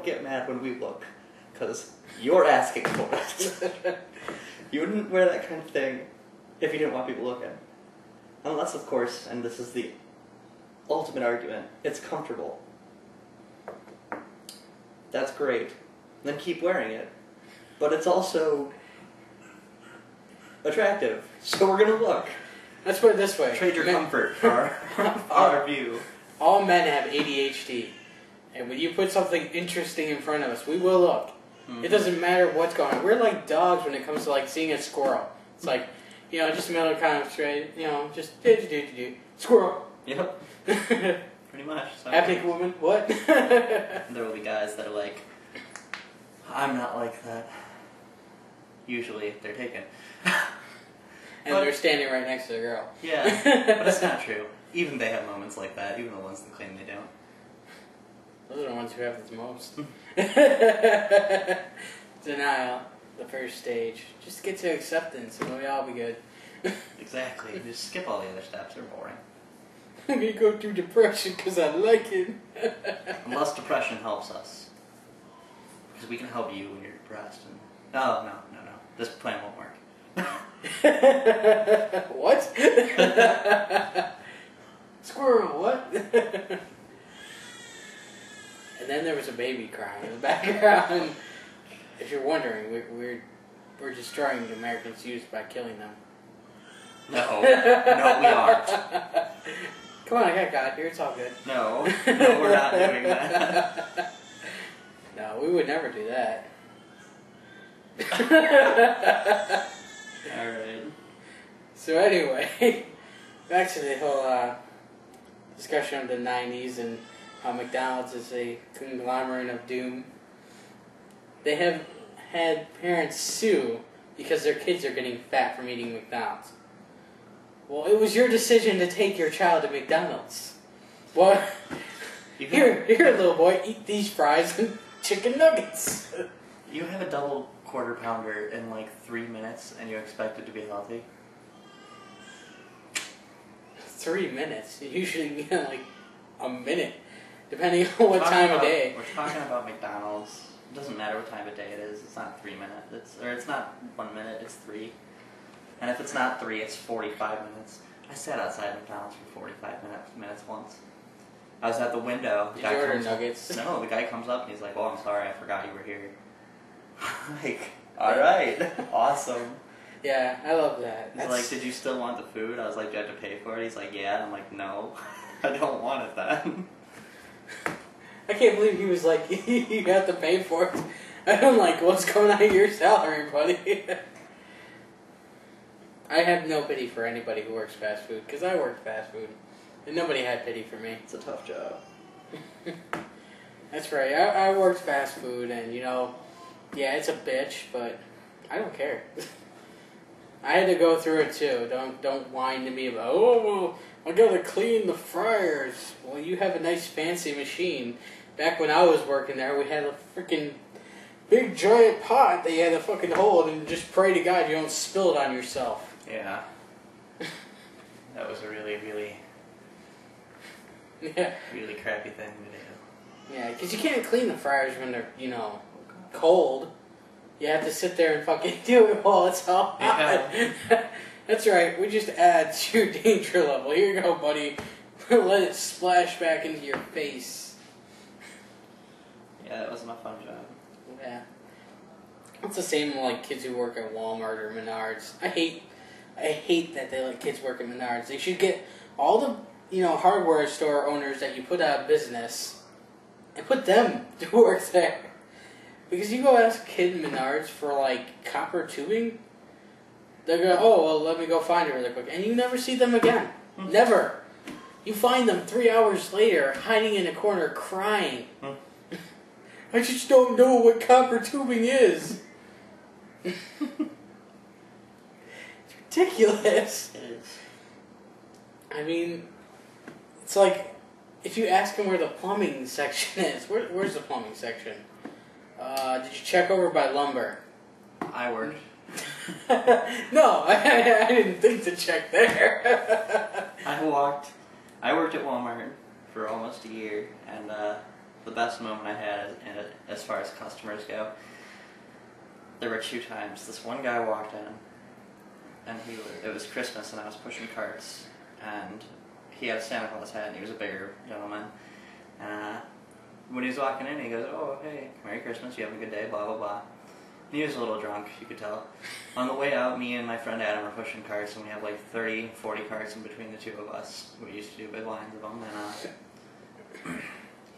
don't get mad when we look, because you're asking for it. You wouldn't wear that kind of thing if you didn't want people looking. Unless, of course, and this is the ultimate argument, it's comfortable. That's great. Then keep wearing it. But it's also attractive, so we're gonna look. Let's put it this way. Trade your comfort for our view. All men have ADHD. And when you put something interesting in front of us, we will look. Mm-hmm. It doesn't matter what's going on. We're like dogs when it comes to like seeing a squirrel. It's like, you know, just middle kind of straight, you know, just do. Squirrel. Yep. Pretty much. So. Ethnic woman. What? There will be guys that are like, I'm not like that. Usually they're taken. And they're standing right next to the girl. Yeah, but it's not true. Even they have moments like that, even the ones that claim they don't. Those are the ones who have the most. Denial, the first stage. Just get to acceptance and we'll all be good. Exactly. Just skip all the other steps, they're boring. I'm gonna go through depression because I like it. Unless depression helps us. Because we can help you when you're depressed. And... No. This plan won't work. What? Squirrel, what? And then there was a baby crying in the background. If you're wondering, we're destroying the Americans' youth by killing them. No, we aren't. Come on, I got God here. It's all good. No, we're not doing that. No, we would never do that. Alright. So anyway, back to the whole discussion of the 90s and how McDonald's is a conglomerate of doom. They have had parents sue because their kids are getting fat from eating McDonald's. Well, it was your decision to take your child to McDonald's. Well, here, little boy, eat these fries and chicken nuggets. You have a double quarter pounder in like 3 minutes and you expect it to be healthy? 3 minutes. You usually get like a minute, depending on what time of day. We're talking about McDonald's. It doesn't matter what time of day it is. It's not 3 minutes. It's not 1 minute. It's 3. And if it's not 3, it's 45 minutes. I sat outside McDonald's for 45 minutes once. I was at the window. Did you order nuggets? No, the guy comes up and he's like, "Oh, I'm sorry, I forgot you were here." Like, all right, awesome. Yeah, I love that. He's like, "Did you still want the food?" I was like, "Do you have to pay for it?" He's like, "Yeah." I'm like, "No, I don't want it then." I can't believe he was like, "You have to pay for it." I'm like, "What's coming out of your salary, buddy?" I have no pity for anybody who works fast food, because I work fast food, and nobody had pity for me. It's a tough job. That's right. I worked fast food, and you know, yeah, it's a bitch, but I don't care. I had to go through it too. Don't whine to me about, "Oh, I gotta clean the fryers." Well, you have a nice fancy machine. Back when I was working there, we had a freaking big giant pot that you had to fucking hold and just pray to God you don't spill it on yourself. Yeah. That was a really crappy thing to do. Yeah, because you can't clean the fryers when they're, you know, cold. You have to sit there and fucking do it while it's hot. Yeah. That's right, we just add to your danger level. Here you go, buddy. Let it splash back into your face. Yeah, that wasn't a fun job. Yeah. It's the same like kids who work at Walmart or Menards. I hate that they let kids work at Menards. They should get all the, you know, hardware store owners that you put out of business and put them to work there. Because you go ask a kid in Menards for like copper tubing, they're going, "Oh, well, let me go find it really quick." And you never see them again. Never. You find them 3 hours later hiding in a corner crying. "I just don't know what copper tubing is." It's ridiculous. It is. I mean, it's like, if you ask them where the plumbing section is, where's the plumbing section? Did you check over by lumber? I worked. No, I didn't think to check there. I worked at Walmart for almost a year, and the best moment I had as far as customers go. There were 2 times. This one guy walked in, and it was Christmas, and I was pushing carts, and he had a Santa Claus hat, and he was a bigger gentleman. When he was walking in, he goes, "Oh, hey, Merry Christmas, you have a good day, blah, blah, blah." And he was a little drunk, you could tell. On the way out, me and my friend Adam are pushing carts, and we have like 30, 40 carts in between the 2 of us. We used to do big lines of them,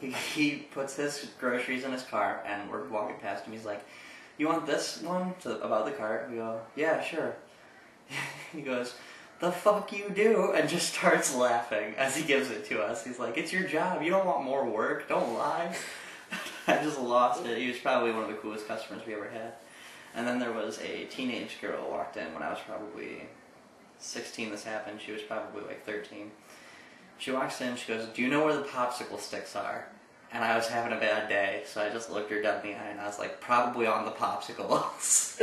and he puts his groceries in his car, and we're walking past him. He's like, "You want this one?" About the cart. We go, "Yeah, sure." He goes, "The fuck you do?" And just starts laughing as he gives it to us. He's like, "It's your job. You don't want more work. Don't lie." I just lost it. He was probably one of the coolest customers we ever had. And then there was a teenage girl who walked in when I was probably 16 this happened. She was probably like 13. She walks in, she goes, "Do you know where the popsicle sticks are?" And I was having a bad day, so I just looked her dead in the eye and I was like, "Probably on the popsicles."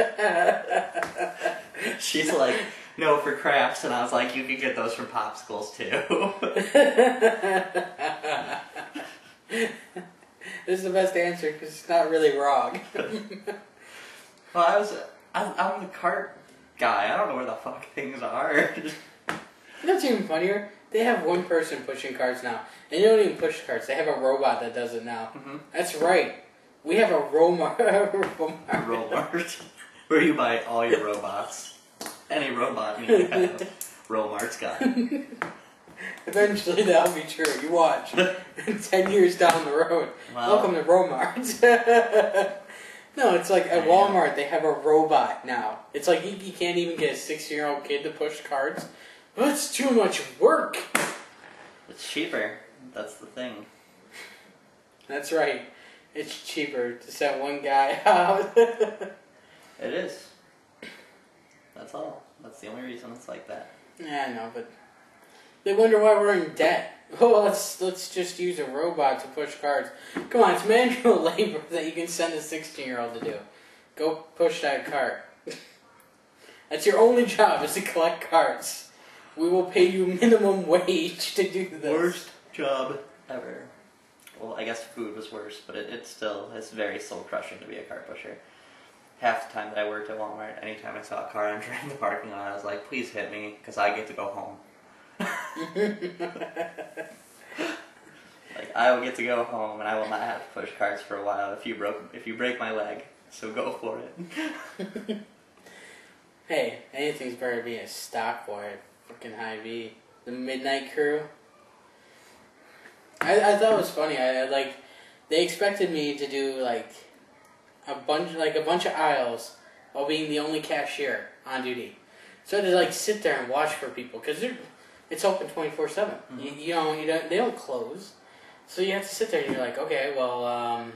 She's like, "No, for crafts." And I was like, "You can get those from popsicles too." This is the best answer because it's not really wrong. Well, I'm the cart guy. I don't know where the fuck things are. That's even funnier. They have one person pushing carts now. And they don't even push carts. They have a robot that does it now. Mm-hmm. That's right. We have a Romart. Romart. Where you buy all your robots. Any robot you have. Romart's got it. Eventually that'll be true. You watch. 10 years down the road. Well, welcome to Romart. No, it's like at Walmart they have a robot now. It's like you can't even get a 16-year-old kid to push carts. Well, it's too much work. It's cheaper. That's the thing. That's right. It's cheaper to send one guy out. It is. That's all. That's the only reason it's like that. Yeah, I know, but they wonder why we're in debt. Oh, let's just use a robot to push carts. Come on, it's manual labor that you can send a 16-year-old to do. Go push that cart. That's your only job, is to collect carts. We will pay you minimum wage to do this. Worst job ever. Well, I guess food was worse, but it's very soul-crushing to be a cart pusher. Half the time that I worked at Walmart, anytime I saw a car entering the parking lot, I was like, "Please hit me, because I get to go home." Like, I will get to go home, and I will not have to push carts for a while if you break my leg. So go for it. Hey, anything's better than being a stock boy at fucking Hy-Vee. The Midnight Crew. I thought it was funny. They expected me to do like a bunch of aisles while being the only cashier on duty. So I had to like sit there and watch for people because it's open 24/7. Mm-hmm. They don't close. So you have to sit there and you're like, okay, well,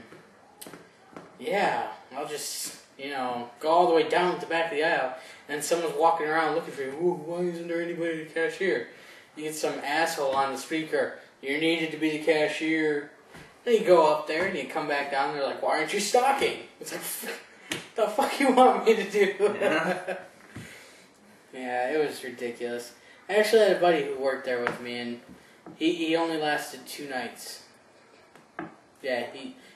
yeah, I'll just, go all the way down to the back of the aisle, and someone's walking around looking for you. Ooh, why isn't there anybody to cashier? You get some asshole on the speaker, "You needed to be the cashier." Then you go up there and you come back down, and they're like, "Why aren't you stocking?" It's like, the fuck you want me to do? Yeah. Yeah, it was ridiculous. I actually had a buddy who worked there with me, and he only lasted 2 nights. Yeah,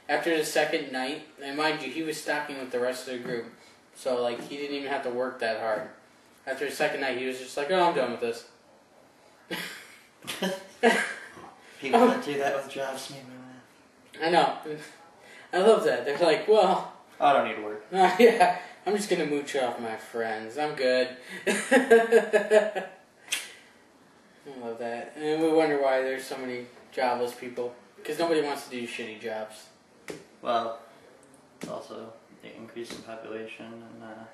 after the second night, and mind you, he was stocking with the rest of the group, so like he didn't even have to work that hard. After the second night, he was just like, "Oh, I'm done with this." People that do that with jobs make me laugh. I know. I love that. They're like, "Well, I don't need to work." Yeah, I'm just gonna mooch off my friends. I'm good." I love that. And we wonder why there's so many jobless people. Because nobody wants to do shitty jobs. Well, it's also the increase in population and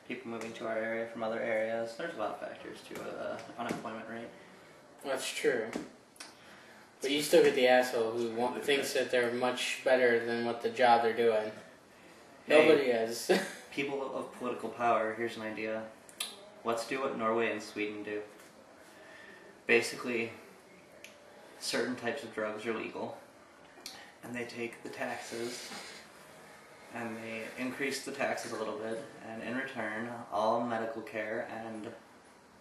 people moving to our area from other areas. There's a lot of factors to unemployment rate. That's true. But you still get the asshole who thinks that they're much better than what the job they're doing. Hey, nobody is. People of political power, here's an idea. Let's do what Norway and Sweden do. Basically, certain types of drugs are legal, and they take the taxes, and they increase the taxes a little bit, and in return, all medical care and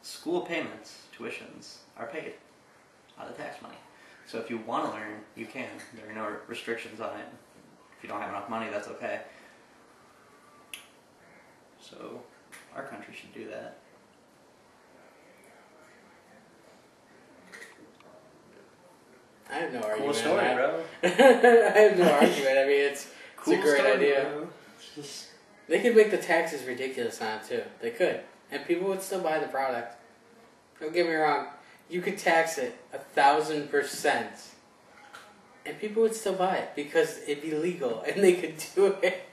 school payments, tuitions, are paid out of tax money. So if you want to learn, you can. There are no restrictions on it. If you don't have enough money, that's okay. So our country should do that. I have no argument. Cool story, on that. bro. I have no argument. I mean, it's Cool a great story, idea. bro. Just... They could make the taxes ridiculous on it too. They could, and people would still buy the product. Don't get me wrong. You could tax it 1,000%, and people would still buy it because it'd be legal and they could do it.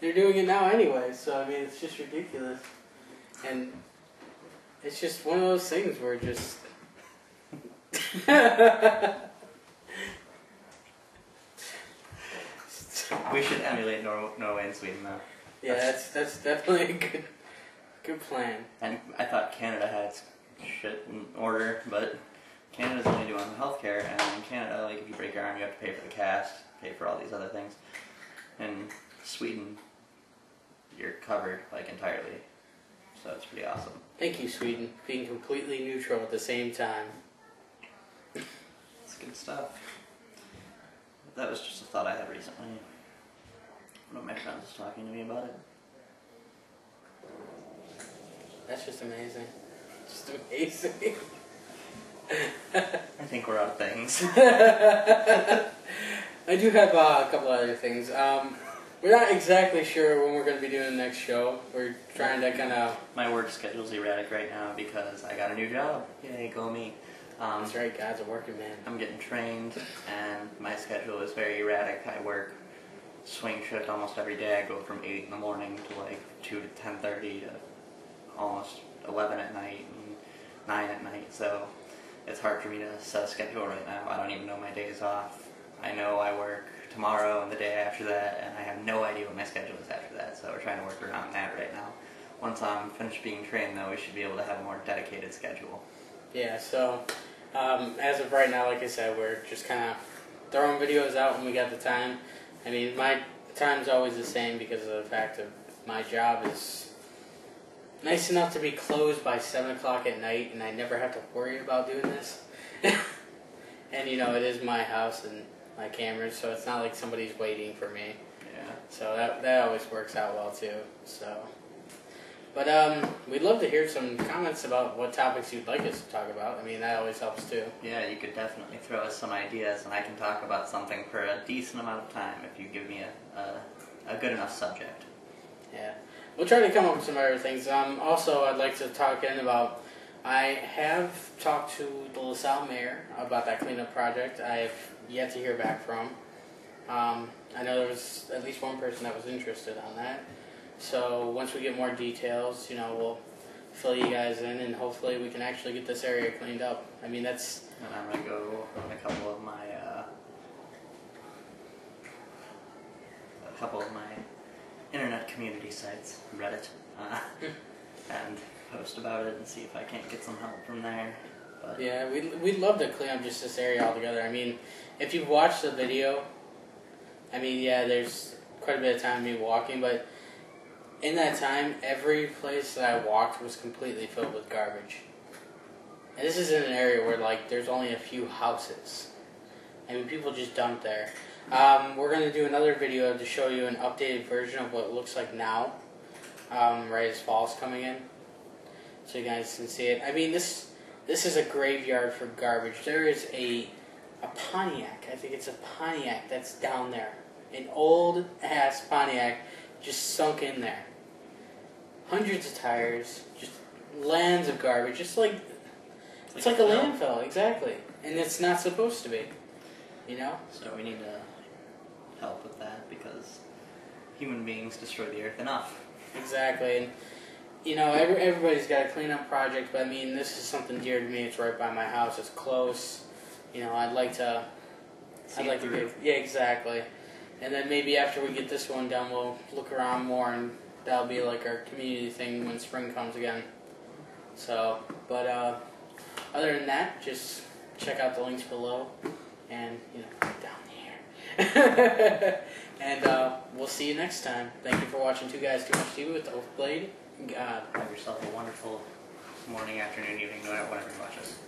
They're doing it now anyway, so I mean, it's just ridiculous, and it's just one of those things where just. We should emulate Norway and Sweden, though. Yeah, that's definitely a good plan. And I thought Canada had shit in order, but Canada's only doing healthcare, and in Canada, like, if you break your arm, you have to pay for the cast, pay for all these other things. In Sweden, you're covered, like, entirely. So it's pretty awesome. Thank you, Sweden, being completely neutral at the same time. It's good stuff. That was just a thought I had recently. One of my friends was talking to me about it. That's just amazing. Just amazing. I think we're out of things. I do have a couple other things. We're not exactly sure when we're going to be doing the next show. We're trying to kind of... My work schedule's erratic right now because I got a new job. Yay, go me. That's right, God's a working man. I'm getting trained, and my schedule is very erratic. I work swing shift almost every day. I go from 8 in the morning to like 2 to 10:30 to almost 11 at night and 9 at night. So it's hard for me to set a schedule right now. I don't even know my days off. I know I work tomorrow and the day after that, and I have no idea what my schedule is after that. So we're trying to work around that right now. Once I'm finished being trained, though, we should be able to have a more dedicated schedule. Yeah, so as of right now, like I said, we're just kind of throwing videos out when we got the time. I mean, my time's always the same because of the fact that my job is nice enough to be closed by 7 o'clock at night, and I never have to worry about doing this. And, you know, it is my house and my cameras, so it's not like somebody's waiting for me. Yeah. So that always works out well, too. So, but we'd love to hear some comments about what topics you'd like us to talk about. I mean, that always helps, too. Yeah, you could definitely throw us some ideas, and I can talk about something for a decent amount of time if you give me a good enough subject. Yeah. We'll try to come up with some other things. Also, I'd like to talk in about, I have talked to the LaSalle mayor about that cleanup project. I have yet to hear back from. I know there was at least one person that was interested on that. So once we get more details, you know, we'll fill you guys in, and hopefully we can actually get this area cleaned up. I mean, that's... And I'm going to go on a couple of my internet community sites, Reddit, and post about it and see if I can't get some help from there. But yeah, we'd love to clean up just this area altogether. I mean, if you've watched the video, I mean, yeah, there's quite a bit of time of me walking, but in that time, every place that I walked was completely filled with garbage. And this is in an area where, like, there's only a few houses. I mean, people just dump there. We're going to do another video to show you an updated version of what it looks like now, right as fall's coming in, so you guys can see it. I mean, this is a graveyard for garbage. There is a Pontiac, I think it's a Pontiac that's down there. An old-ass Pontiac just sunk in there. Hundreds of tires, just lands of garbage, just like... It's like a landfill, exactly. And it's not supposed to be, you know? So we need to help with that because human beings destroy the earth enough. Exactly. And, you know, everybody's got a cleanup project, but I mean, this is something dear to me. It's right by my house. It's close. You know, I'd like to give... Yeah, exactly. And then maybe after we get this one done, we'll look around more, and that'll be like our community thing when spring comes again. So, but other than that, just check out the links below, and, you know, down here. And we'll see you next time. Thank you for watching 2guys2muchtv with the Overblade. God. Have yourself a wonderful morning, afternoon, evening, whenever you watch us.